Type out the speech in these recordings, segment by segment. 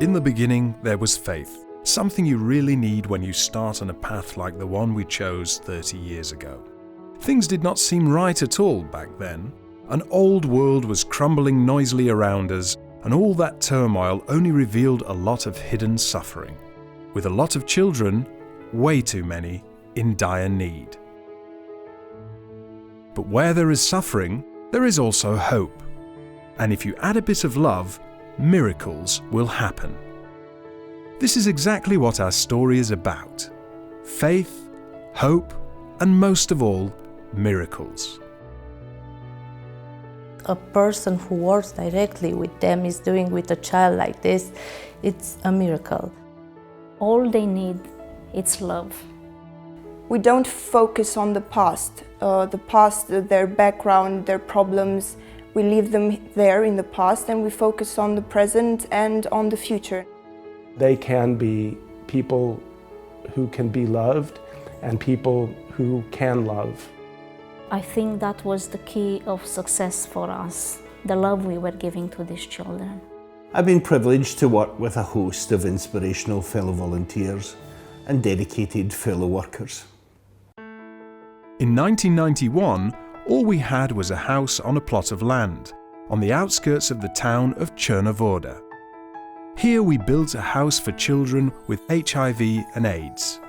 In the beginning, there was faith, something you really need when you start on a path like the one we chose 30 years ago. Things did not seem right at all back then. An old world was crumbling noisily around us, and all that turmoil only revealed a lot of hidden suffering, with a lot of children, way too many, in dire need. But where there is suffering, there is also hope. And if you add a bit of love, miracles will happen. This is exactly what our story is about. Faith, hope, and most of all, miracles. A person who works directly with them is doing with a child like this, it's a miracle. All they need is love. We don't focus on the past, their background, their problems. We leave them there in the past and we focus on the present and on the future. They can be people who can be loved and people who can love. I think that was the key of success for us, the love we were giving to these children. I've been privileged to work with a host of inspirational fellow volunteers and dedicated fellow workers. In 1991, all we had was a house on a plot of land, on the outskirts of the town of Chernavoda. Here we built a house for children with HIV and AIDS.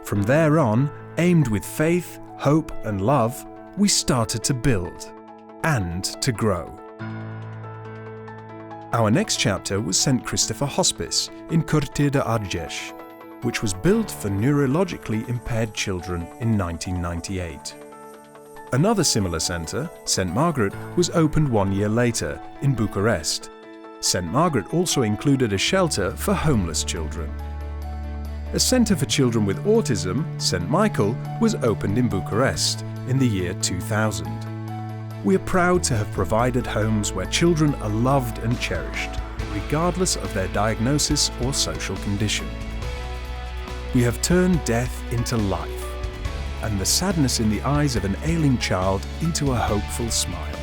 From there on, aimed with faith, hope and love, we started to build and to grow. Our next chapter was St. Christopher Hospice in Curtea de Argeș, which was built for neurologically impaired children in 1998. Another similar centre, St. Margaret, was opened 1 year later in Bucharest. St. Margaret also included a shelter for homeless children. A centre for children with autism, St. Michael, was opened in Bucharest in the year 2000. We are proud to have provided homes where children are loved and cherished, regardless of their diagnosis or social condition. We have turned death into life, and the sadness in the eyes of an ailing child into a hopeful smile.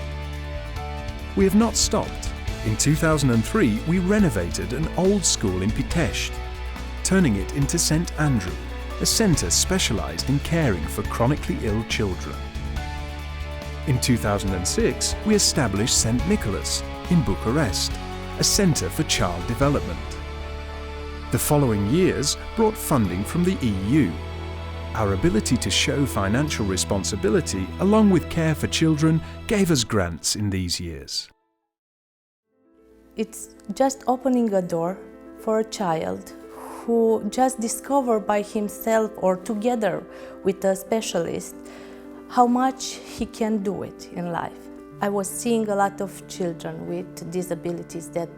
We have not stopped. In 2003, we renovated an old school in Pitești, turning it into St. Andrew, a centre specialised in caring for chronically ill children. In 2006, we established St. Nicholas in Bucharest, a centre for child development. The following years brought funding from the EU. Our ability to show financial responsibility along with care for children gave us grants in these years. It's just opening a door for a child who just discovered by himself or together with a specialist how much he can do it in life. I was seeing a lot of children with disabilities that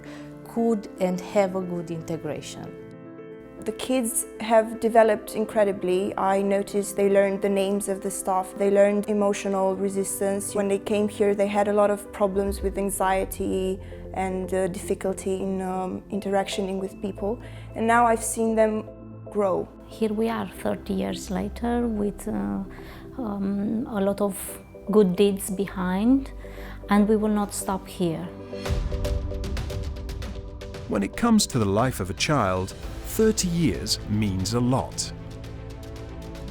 could and have a good integration. The kids have developed incredibly. I noticed they learned the names of the staff, they learned emotional resistance. When they came here, they had a lot of problems with anxiety and difficulty in interacting with people. And now I've seen them grow. Here we are 30 years later with a lot of good deeds behind, and we will not stop here. When it comes to the life of a child, 30 years means a lot.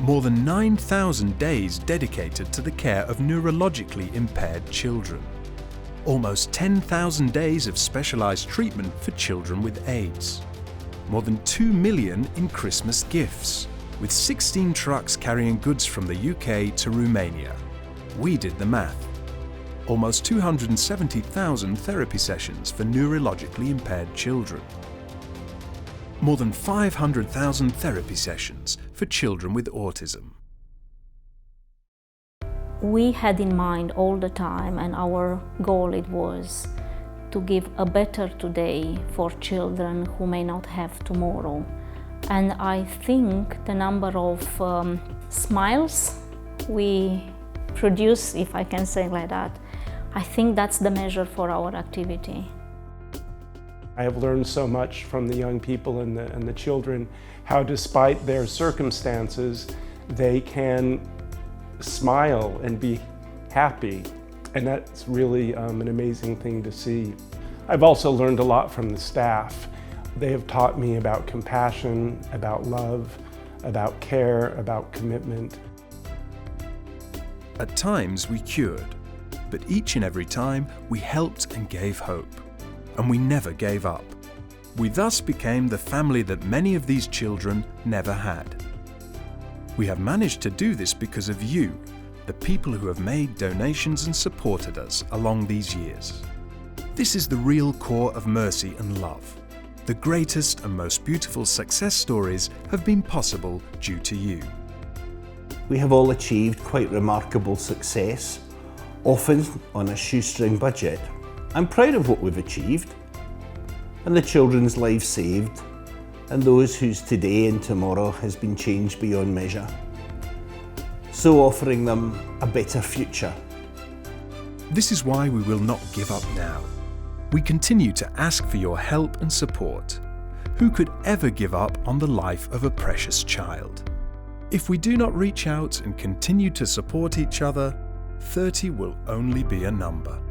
More than 9,000 days dedicated to the care of neurologically impaired children. Almost 10,000 days of specialised treatment for children with AIDS. More than 2 million in Christmas gifts, with 16 trucks carrying goods from the UK to Romania. We did the math. Almost 270,000 therapy sessions for neurologically impaired children. More than 500,000 therapy sessions for children with autism. We had in mind all the time, and our goal it was to give a better today for children who may not have tomorrow. And I think the number of smiles we produce, if I can say like that, I think that's the measure for our activity. I have learned so much from the young people and the children, how despite their circumstances, they can smile and be happy. And that's really an amazing thing to see. I've also learned a lot from the staff. They have taught me about compassion, about love, about care, about commitment. At times we cured, but each and every time we helped and gave hope. And we never gave up. We thus became the family that many of these children never had. We have managed to do this because of you, the people who have made donations and supported us along these years. This is the real core of mercy and love. The greatest and most beautiful success stories have been possible due to you. We have all achieved quite remarkable success, often on a shoestring budget. I'm proud of what we've achieved, and the children's lives saved, and those whose today and tomorrow has been changed beyond measure, so offering them a better future. This is why we will not give up now. We continue to ask for your help and support. Who could ever give up on the life of a precious child? If we do not reach out and continue to support each other, 30 will only be a number.